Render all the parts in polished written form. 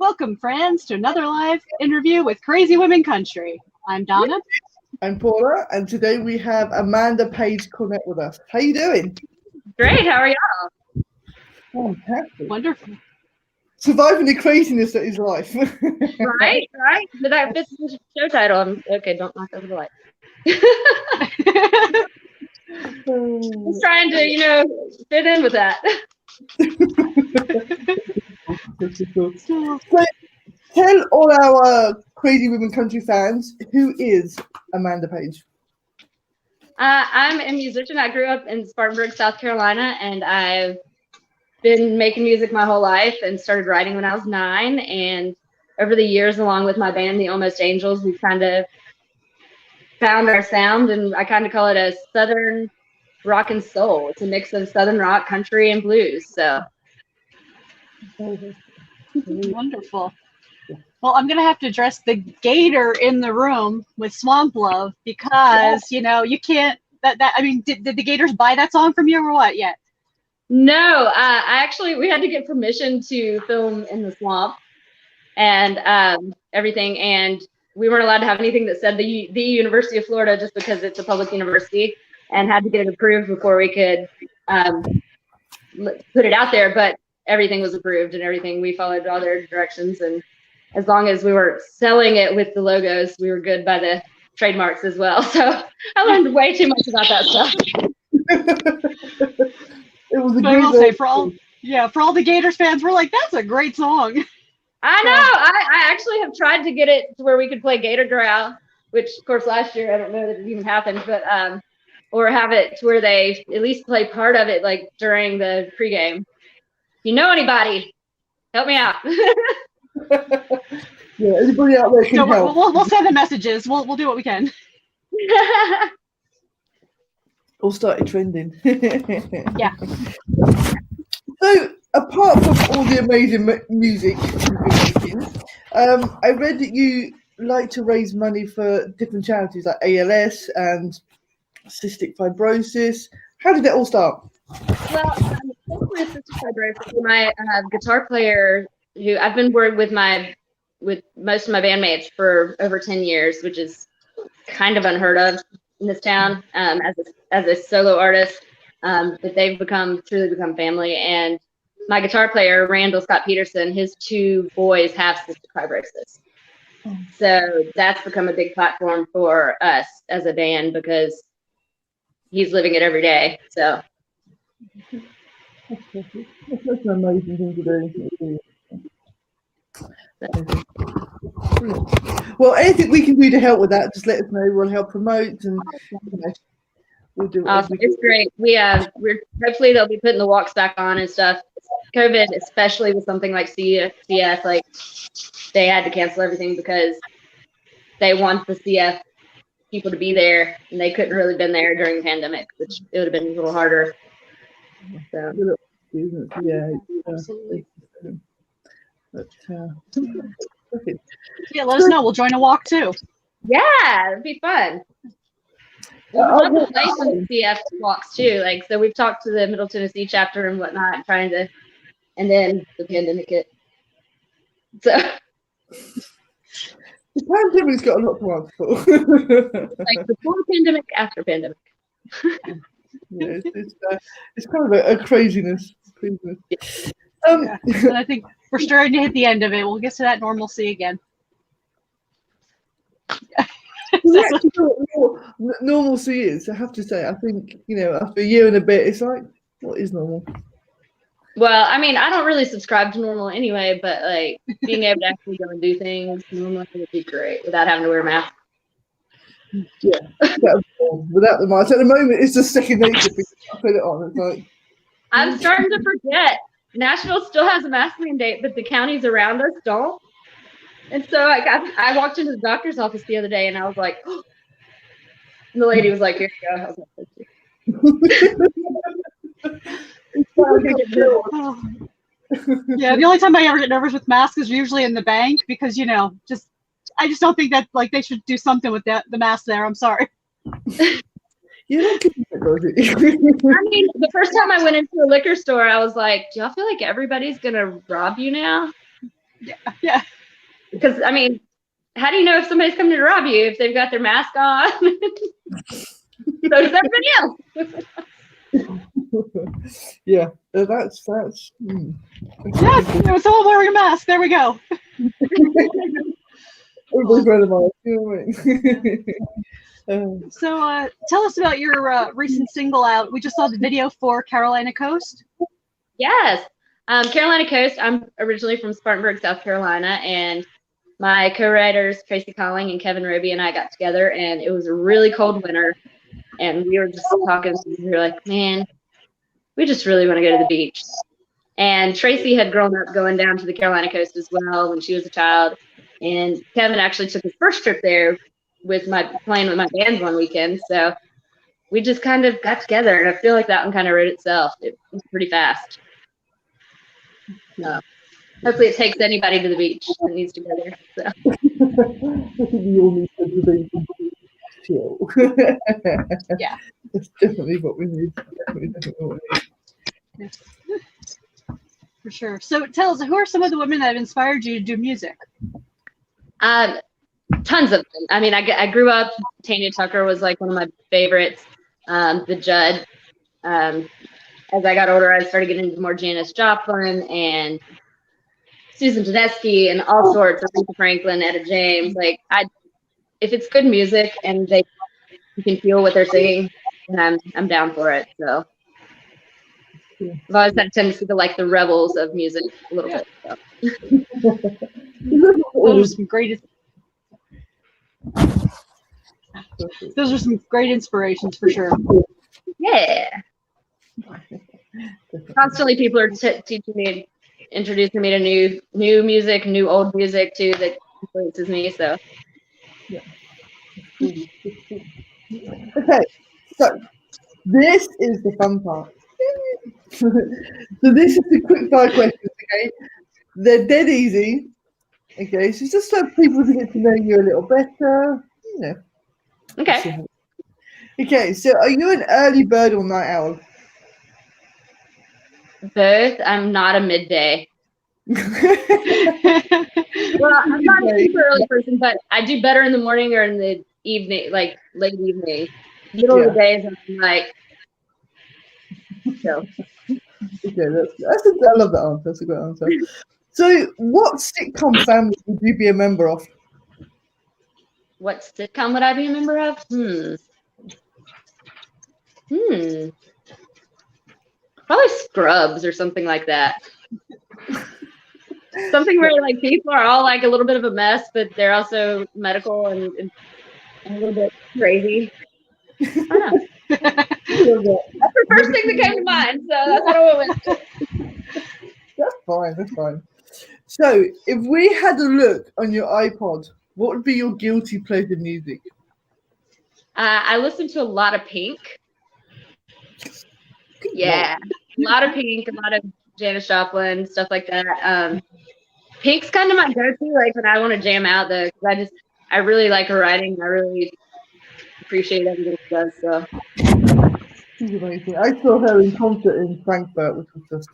Welcome, friends, to another live interview with Crazy Women Country. I'm Donna. I'm Paula, and today we have Amanda Page Cornett with us. How you doing? Great. How are y'all? Fantastic. Wonderful. Surviving the craziness that is life. Right. But that fits the show title. Okay, don't knock over the light. Just trying to, fit in with that. So, tell all our Crazy Women Country fans, who is Amanda Page? I'm a musician. I grew up in Spartanburg, South Carolina, and I've been making music my whole life and started writing when I was 9. And over the years, along with my band, the Almost Angels, we've kind of found our sound, and I kind of call it a Southern rock and soul. It's a mix of Southern rock, country, and blues. So Wonderful. Well, I'm going to have to address the gator in the room with Swamp Love because, you can't, did the Gators buy that song from you or what yet? No, we had to get permission to film in the swamp and everything. And we weren't allowed to have anything that said the University of Florida just because it's a public university, and had to get it approved before we could put it out there. But everything was approved and everything. We followed all their directions, and as long as we were selling it with the logos, we were good by the trademarks as well. So I learned way too much about that stuff. It was a But I will say, for all the Gators fans, we're like, that's a great song. I know. I actually have tried to get it to where we could play Gator Growl, which of course last year I don't know that it even happened, but or have it to where they at least play part of it like during the pregame. If you know anybody, help me out. Yeah, anybody out there can help. We'll send the messages. We'll do what we can. All started trending. Yeah. So, apart from all the amazing music you've been making, I read that you like to raise money for different charities like ALS and cystic fibrosis. How did that all start? Well, with cystic fibrosis, my guitar player, who I've been working with most of my bandmates for over 10 years, which is kind of unheard of in this town as a solo artist. But they've truly become family. And my guitar player, Randall Scott Peterson, his 2 boys have cystic fibrosis. So that's become a big platform for us as a band because he's living it every day. So That's an amazing thing to do. Well, anything we can do to help with that, just let us know. We'll help promote, and we'll do it. Awesome. It's great. We're hopefully they'll be putting the walks back on and stuff. COVID, especially with something like CF, like they had to cancel everything because they want the CF people to be there, and they couldn't really been there during the pandemic, which it would have been a little harder. So. Yeah. Yeah, let us know. We'll join a walk too. Yeah, it'd be fun. We'd love to play some CF walks too. Like, so we've talked to the Middle Tennessee chapter and whatnot, and then the pandemic hit. So the pandemic's got a lot to answer for. Like before pandemic, after pandemic. Yeah, it's kind of a craziness. And I think we're starting to hit the end of it. We'll get to that normalcy again. Normalcy is, I have to say. I think, after a year and a bit, it's like, what is normal? Well, I mean, I don't really subscribe to normal anyway, but like being able to actually go and do things normally would be great without having to wear a mask. Yeah, without the mask. At the moment, it's just second nature. I put it on. It's like, I'm starting to forget. Nashville still has a mask mandate, but the counties around us don't. And so I walked into the doctor's office the other day, and I was like, oh. And the lady was like, "Here you go." I was like, Yeah, the only time I ever get nervous with masks is usually in the bank because I just don't think that like they should do something with the mask there. I'm sorry. You don't get it. I mean, the first time I went into a liquor store, I was like, "Do y'all feel like everybody's gonna rob you now?" Yeah. Because I mean, how do you know if somebody's coming to rob you if they've got their mask on? So does everybody else. Yeah, that's. Yes, it was someone wearing a mask. There we go. Everybody's wearing a mask. You know what I mean? So tell us about your recent single out. We just saw the video for Carolina Coast. Yes. Carolina Coast. I'm originally from Spartanburg, South Carolina, and my co-writers Tracy Colling and Kevin Roby and I got together, and it was a really cold winter, and we were just talking. We were like, man, we just really want to go to the beach. And Tracy had grown up going down to the Carolina Coast as well when she was a child, and Kevin actually took his first trip there playing with my band one weekend. So we just kind of got together, and I feel like that one kind of wrote itself. It was pretty fast. So hopefully it takes anybody to the beach that needs to go there. So. We all need to chill. Yeah. That's definitely what we need. Definitely what we need. For sure. So tell us, who are some of the women that have inspired you to do music? Tons of them. I mean, I grew up, Tanya Tucker was like one of my favorites. The Judd. As I got older, I started getting into more Janis Joplin and Susan Tedeschi and all sorts of Aretha Franklin, Etta James. Like, if it's good music and you can feel what they're singing, then I'm down for it. So I've always had a tendency to like the rebels of music a little bit. So. Those are some great inspirations for sure. Yeah. Constantly people are teaching me, introducing me to new music, new old music too, that influences me. So yeah. Okay, so this is the fun part. So this is the quick fire questions, okay? They're dead easy. Okay, so just so people to get to know you a little better, you know. Okay. Okay, so are you an early bird or night owl? Both. I'm not a midday. Well, I'm not a super early person, but I do better in the morning or in the evening, like late evening. Middle of the days, I'm like, so. Okay, I love that answer. That's a great answer. So, what sitcom family would you be a member of? What sitcom would I be a member of? Probably Scrubs or something like that. Something where like people are all like a little bit of a mess, but they're also medical and a little bit crazy. I don't know. That's the first thing that came to mind, so that's what I went with. That's fine. That's fine. So, if we had a look on your iPod, what would be your guilty pleasure music? I listen to a lot of Pink. Yeah, a lot of Pink, a lot of Janis Joplin, stuff like that. Pink's kind of my go-to, like when I want to jam out, though, because I really like her writing. I really appreciate everything she does. So. She's amazing. I saw her in concert in Frankfurt, which was just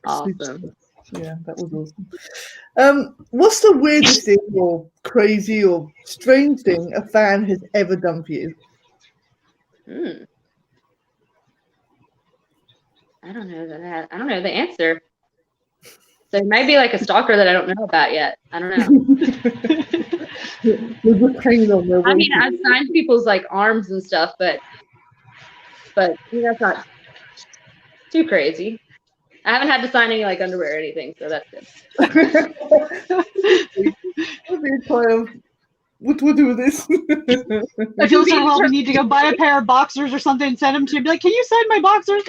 awesome. Yeah, that was awesome. What's the weirdest thing or crazy or strange thing a fan has ever done for you? I don't know that. I don't know the answer. So it might be like a stalker that I don't know about yet. I don't know. You're just hanging on there. I mean, I've signed people's like arms and stuff, but that's not too crazy. I haven't had to sign any like underwear or anything, so that's good. What do we do with this? I feel so we need to go buy a pair of boxers or something and send them to you. Be like, can you sign my boxers?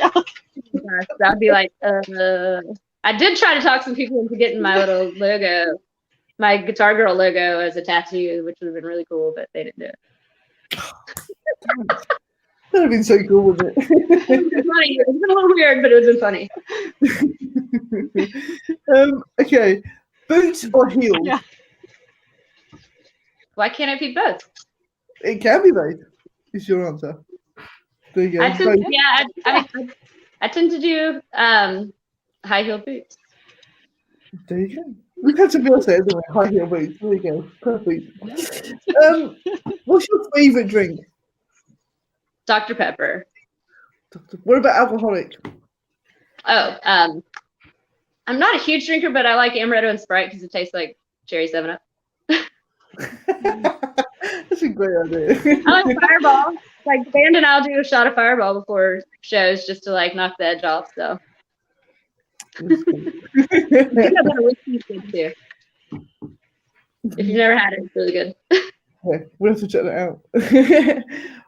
That'd be like, I did try to talk some people into getting my little logo, my Guitar Girl logo as a tattoo, which would have been really cool, but they didn't do it. That would have been so cool, wouldn't it? Funny. It's been a little weird, but it would have been funny. Okay, boots or heels? Yeah. Why can't it be both? It can be both. Is your answer? There you go. I tend to do high heel boots. There you go. We've had some girls there, haven't we? High heel boots. There you go. Perfect. What's your favourite drink? Dr. Pepper. What about alcoholic? Oh, I'm not a huge drinker, but I like Amaretto and Sprite because it tastes like cherry 7-Up. That's a great idea. I like Fireball. Like the band and I'll do a shot of Fireball before shows just to like knock the edge off. So That's cool. I think that whiskey's good too. If you've never had it, it's really good. Yeah, we'll have to check that out.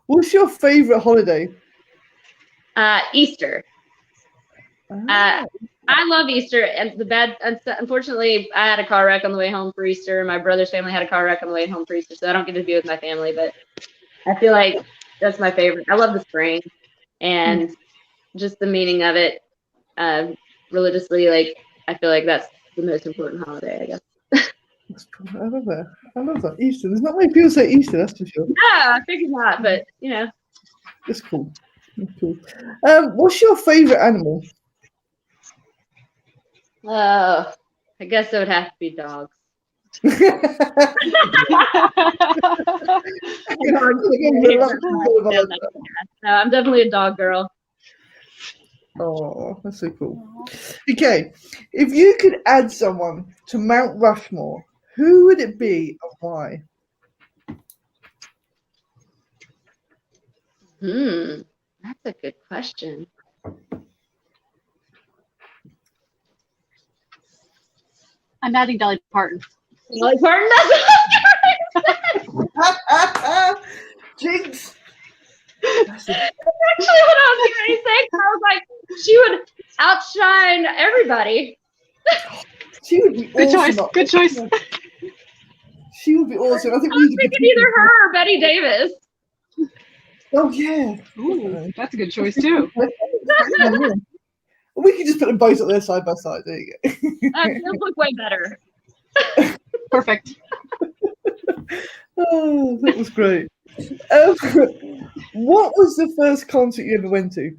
What's your favourite holiday? Easter. I love Easter, and unfortunately, I had a car wreck on the way home for Easter. My brother's family had a car wreck on the way home for Easter, so I don't get to be with my family. But I feel like that's my favorite. I love the spring and just the meaning of it. Religiously, like I feel like that's the most important holiday, I guess. I love that. I love that. Easter. There's not many people say Easter, that's for sure. Yeah, I figured not, but you know. That's cool. That's cool. What's your favourite animal? I guess it would have to be dogs. No, I'm definitely a dog girl. Oh, that's so cool. Okay, if you could add someone to Mount Rushmore, who would it be and why? That's a good question. I'm adding Dolly Parton. Dolly Parton? Jinx! That's actually what I was going to say. I was like, she would outshine everybody. She would be Good awesome. choice. Good choice. She would be awesome. I think I was thinking either her or Betty Davis. Oh yeah. Ooh, that's a good choice too. We could just put them both up there side by side. There you go. They'll look way better. Perfect. Oh, that was great. What was the first concert you ever went to?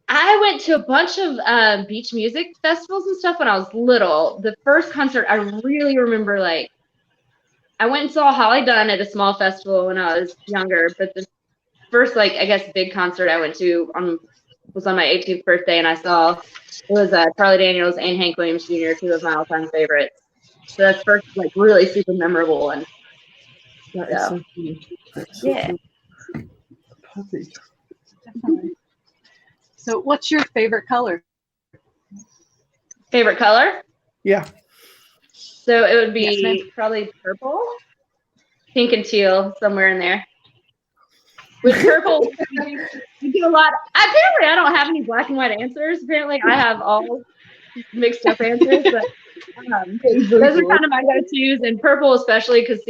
I went to a bunch of beach music festivals and stuff when I was little. The first concert I really remember, like, I went and saw Holly Dunn at a small festival when I was younger, but the first, like, I guess big concert I went to was on my 18th birthday, and I saw it was Charlie Daniels and Hank Williams Jr., two of my all-time favorites. So that's first, like, really super memorable one. That is so cool. Yeah. Cool. Perfect. Definitely. So, what's your favorite color? Favorite color? Yeah. So it would be Yes, probably purple, pink and teal, somewhere in there. With purple, we do a lot. Apparently, I don't have any black and white answers. Apparently, I have all mixed up answers. But those are kind of my go-tos, and purple especially because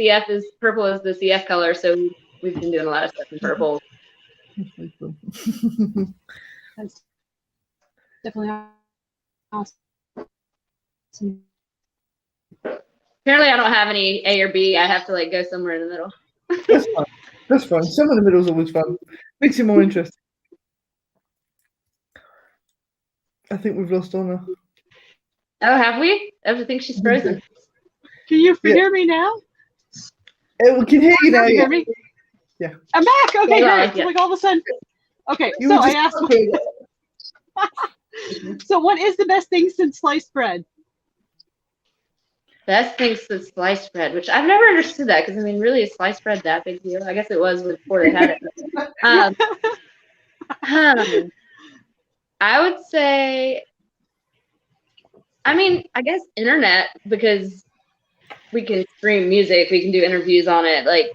purple is the CF color. So we've been doing a lot of stuff in purple. That's definitely awesome. Apparently, I don't have any A or B. I have to like go somewhere in the middle. That's fine. That's fine. Some in the middle is always fun. Makes it more interesting. I think we've lost Honor. Oh, have we? I think she's frozen. Can you hear me now? We can hear you now. Can you Yeah. hear me? Yeah. I'm back. Okay, Yeah, great. yeah. Like all of a sudden. Okay, You so were I just asked. So, what is the best thing since sliced bread? Best thing since sliced bread, which I've never understood that because I mean, really, is sliced bread that big deal? I guess it was before they had it. I would say, I mean, I guess internet because we can stream music, we can do interviews on it. Like,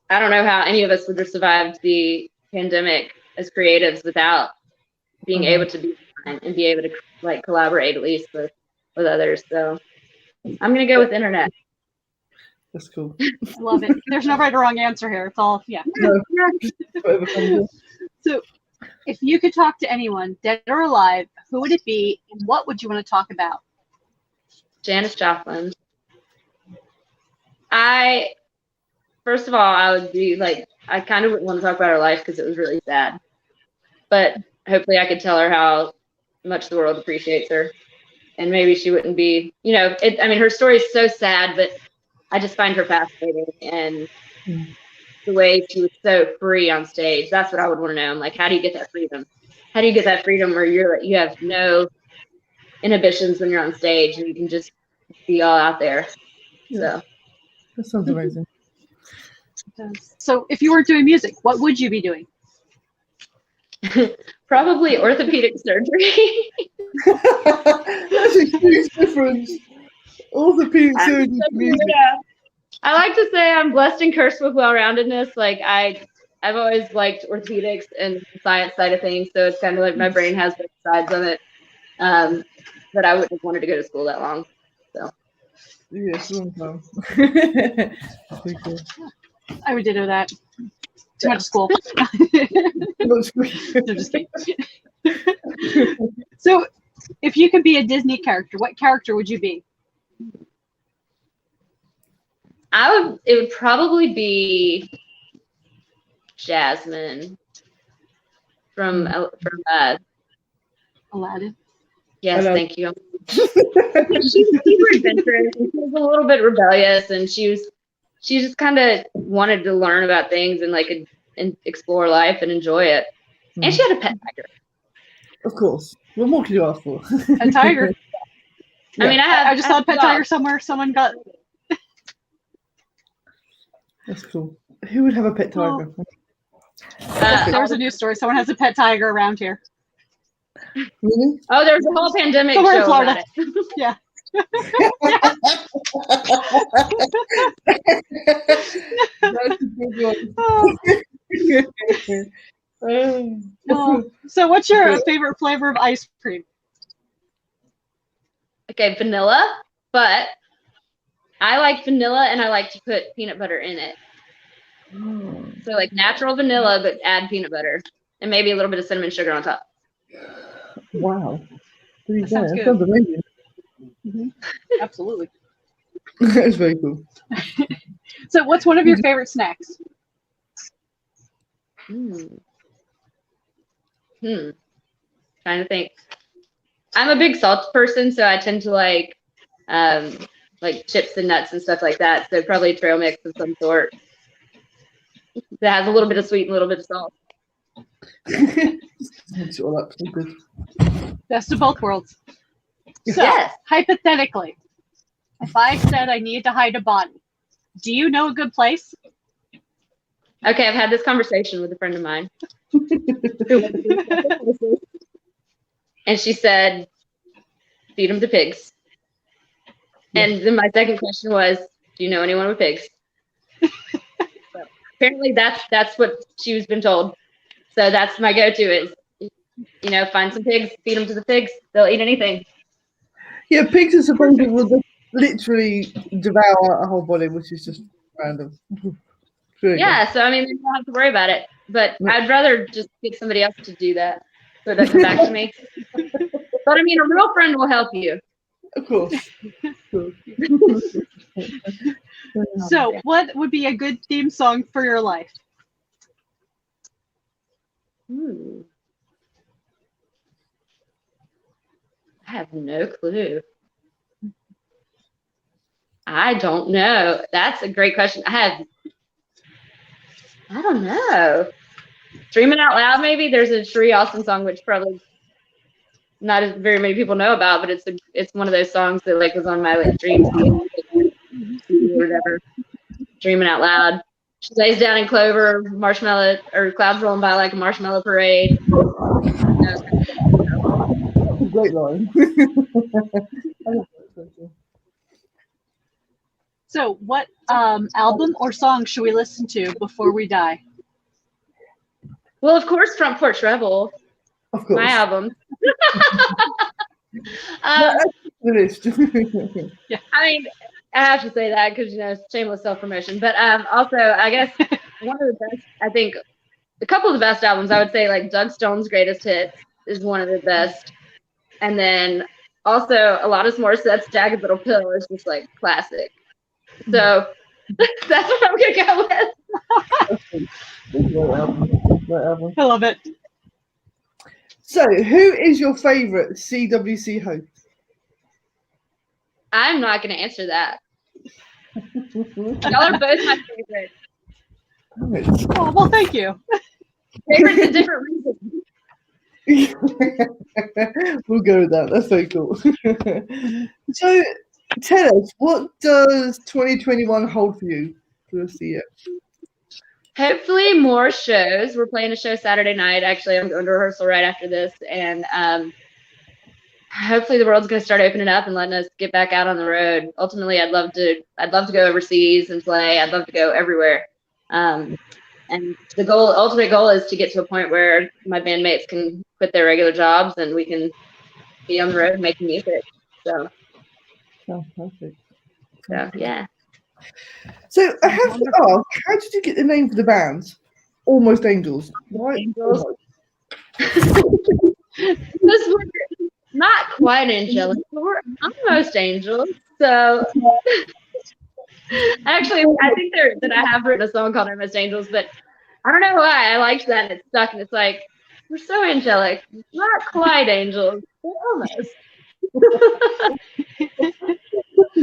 I don't know how any of us would have survived the pandemic as creatives without being able to be and be able to like collaborate at least with others. So I'm gonna go with internet. That's cool. I love it. There's no right or wrong answer here. It's all No, whatever comes in. So, if you could talk to anyone, dead or alive, who would it be, and what would you want to talk about? Janis Joplin. First of all, I would be like, I kind of wouldn't want to talk about her life because it was really sad. But hopefully I could tell her how much the world appreciates her. and maybe she wouldn't be, you know, I mean, her story is so sad, but I just find her fascinating, and the way she was so free on stage. That's what I would want to know. I'm like, how do you get that freedom? How do you get that freedom where you have no inhibitions when you're on stage and you can just be all out there? Yeah. So That sounds amazing. So if you weren't doing music, what would you be doing? probably orthopedic surgery. That's a huge difference. Orthopedic surgery to music. Yeah. I like to say I'm blessed and cursed with well-roundedness. Like I've always liked orthopedics and the science side of things, so it's kind of like my brain has both sides of it. But I wouldn't have wanted to go to school that long. So yes, long time. I would ditto that. Too much school. No, just kidding. So, if you could be a Disney character, what character would you be? It would probably be Jasmine from Aladdin. Yes, Hello. thank you. She's super adventurous, and she was a little bit rebellious, and she just kind of wanted to learn about things and explore life and enjoy it. And she had a pet tiger. Of course. What more can you ask for? A tiger. I mean, I just saw a pet tiger somewhere. Someone got. That's cool. Who would have a pet tiger? There's a news story. Someone has a pet tiger around here. Really? Oh, there's a whole pandemic Somewhere in show Florida. about it. Yeah. That's a good one. So, what's your favorite flavor of ice cream? Okay, vanilla, but I like vanilla and I like to put peanut butter in it. So like natural vanilla, but add peanut butter and maybe a little bit of cinnamon sugar on top. Wow. That sounds good. Sounds amazing. Mm-hmm. Absolutely. That's very cool. So, what's one of your favorite snacks? Trying to think. I'm a big salt person, so I tend to like chips and nuts and stuff like that. So probably a trail mix of some sort that has a little bit of sweet and a little bit of salt. It's all up. So good. Best of both worlds. So, Yes. hypothetically, if I said I needed to hide a body, do you know a good place? Okay, I've had this conversation with a friend of mine. And she said, feed them to pigs. And then my second question was, do you know anyone with pigs? So apparently that's what she's been told. So that's my go-to is, find some pigs, feed them to the pigs. They'll eat anything. Yeah, pigs are supposed to literally devour a whole body, which is just random. Really yeah, so I mean, they don't have to worry about it. But I'd rather just get somebody else to do that so it doesn't come back to me. But I mean, a real friend will help you. Of course. So, what would be a good theme song for your life? I have no clue. I don't know. That's a great question. I don't know. Dreaming Out Loud, maybe. There's a Sheree Austin song, which probably not as very many people know about, but it's one of those songs that was on my dream or whatever. Dreaming Out Loud. She lays down in clover, marshmallow or clouds rolling by like a marshmallow parade. Great line. So, what album or song should we listen to before we die? Well, of course, Front Porch Rebel. Of course. My album. Yeah. I mean, I have to say that because shameless self-promotion. But also, I guess one of the best. I think a couple of the best albums. I would say like Doug Stone's Greatest Hits is one of the best, and then also a lot of Morissette's Jagged Little Pill is just like classic. So that's what I'm gonna go with. I love it. So, who is your favorite CWC host? I'm not going to answer that. Y'all are both my favorites. Oh, well, thank you. Favorites in different reasons. We'll go with that. That's very cool. So, tell us, what does 2021 hold for you for the rest of the year? Hopefully more shows. We're playing a show Saturday night. Actually, I'm going to rehearsal right after this, and hopefully the world's going to start opening up and letting us get back out on the road. Ultimately, I'd love to go overseas and play. I'd love to go everywhere. And the ultimate goal is to get to a point where my bandmates can quit their regular jobs and we can be on the road making music. So, Sounds perfect. so yeah. So I have to ask, how did you get the name for the band? Almost Angels. Why? Angels. Almost? This was not quite angelic, but we're almost angels. So actually, I think that I have written a song called Almost Angels, but I don't know why I liked that and it stuck. And it's like, we're so angelic, not quite angels, but almost.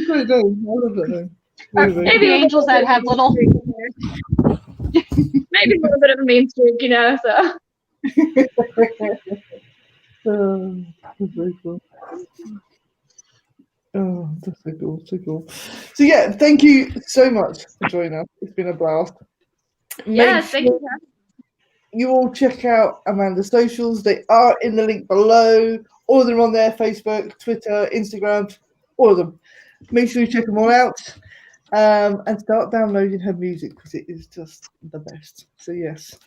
Great name. I love that name. Maybe angels that have little. Maybe a little bit of a mean streak, you know. So. That's very cool. Oh, that's so cool, so cool. So yeah, thank you so much for joining us. It's been a blast. Yes, thank you. You all check out Amanda's socials. They are in the link below. All of them on there: Facebook, Twitter, Instagram, all of them. Make sure you check them all out and start downloading her music because it is just the best. So yes,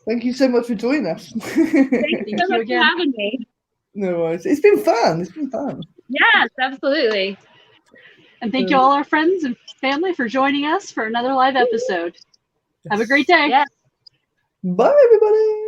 thank you so much for joining us. Thank you so much for having me. No worries. It's been fun. It's been fun. Yes, absolutely. And thank you all our friends and family for joining us for another live episode. Have a great day. Yes. Bye, everybody.